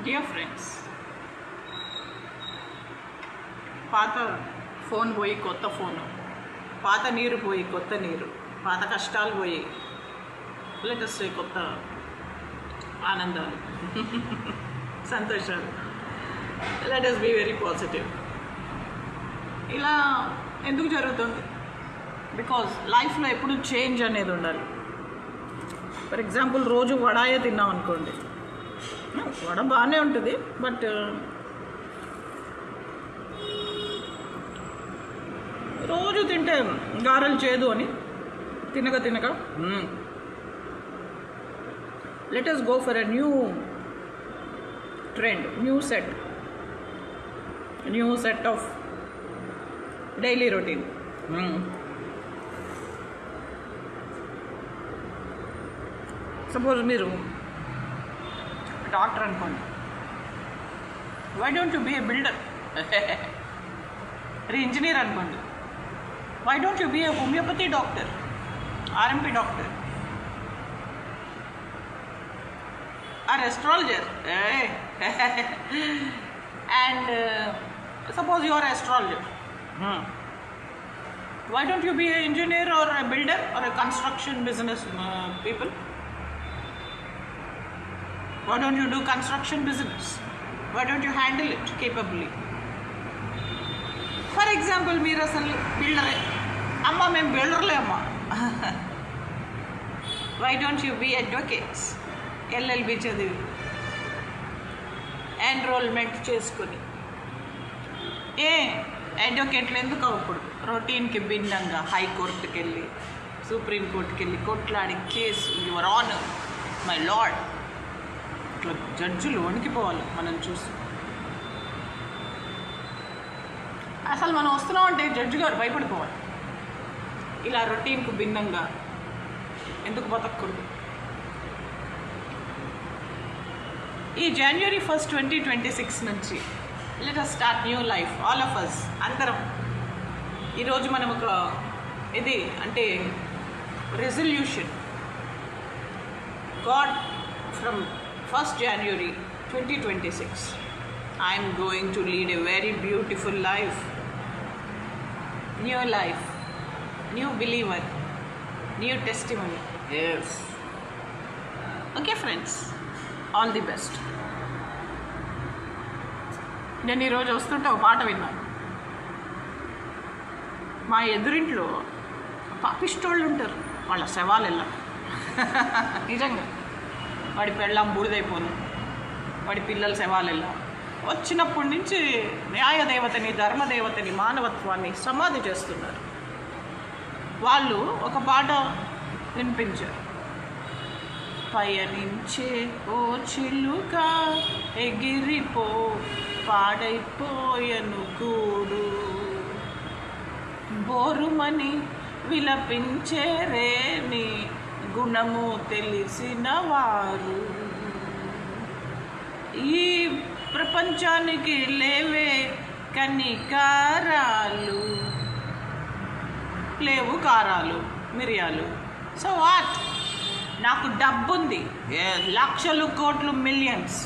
Dear friends, పాత phone పోయి కొత్త ఫోను, పాత నీరు పోయి కొత్త నీరు, పాత కష్టాలు పోయి లేటెస్ట్ కొత్త ఆనందాలు సంతోషాలు. Let us be very positive. ఇలా ఎందుకు జరుగుతుంది? బికాజ్ లైఫ్లో ఎప్పుడు చేంజ్ అనేది ఉండాలి. ఫర్ ఎగ్జాంపుల్, రోజు వడాయే తిన్నాం అనుకోండి, వడ బాగానే ఉంటుంది, బట్ రోజు తింటే గారెలు చేదు అని తినక let us go for a new trend, new set of daily routine. Suppose మీరు డాక్టర్ అనుకోండి, why don't you be a builder? Engineer అనుకోండి, why don't you be a homeopathy doctor, RMP doctor, or astrologer, and suppose you are astrologer, why don't you be an engineer or a builder or a construction business people? Why don't you do construction business? Why don't you handle it capably? For example, మీరు అసలు బిల్డరే అమ్మ, మేము బిల్డర్లే అమ్మ. Why don't you be advocates? LLB చదివి enrolment చేసుకుని అడ్వకేట్లు ఎందుకు అప్పుడు రొటీన్కి భిన్నంగా హైకోర్టుకి వెళ్ళి, సుప్రీంకోర్టుకి వెళ్ళి కొట్లాడి case, your honour, my lord, ఇట్లా జడ్జులు వణికిపోవాలి మనం చూసి. అసలు మనం వస్తున్నాం అంటే జడ్జి గారు భయపడిపోవాలి. ఇలా రొటీన్కు భిన్నంగా ఎందుకు బతకూడదు? ఈ January 1st, 2026 నుంచి let us start new life, all of us, అందరం. ఈరోజు మనం ఒక ఇది అంటే resolution, God from 1st January 2026 I'm going to lead a very beautiful life, new believer, new testimony. Yes, okay friends, all the best. నేను ఈరోజు వస్తుంటే ఒక పాట విన్నాను. మా ఎదురింట్లో పాపిష్టోళ్ళు ఉంటారు, వాళ్ళ శవాలు వెళ్ళాం. నిజంగా వాడి పెళ్ళాం బూడిదైపోను, వాడి పిల్లల శవాలు వెళ్ళాం. వచ్చినప్పటి నుంచి న్యాయదేవతని, ధర్మదేవతని, మానవత్వాన్ని సమాధి చేస్తున్నారు. వాళ్ళు ఒక పాట వినిపించారు. పయనించే ఓ చిలుక ఎగిరిపో, పాడైపోయను కూడు, బోరుమని విలపించే రేని గుణము తెలిసిన వారు, ఈ ప్రపంచానికి లేవే కనికారాలు, లేవు కారాలు మిరియాలు. So what? నాకు డబ్బుంది, లక్షలు, కోట్లు, మిలియన్స్.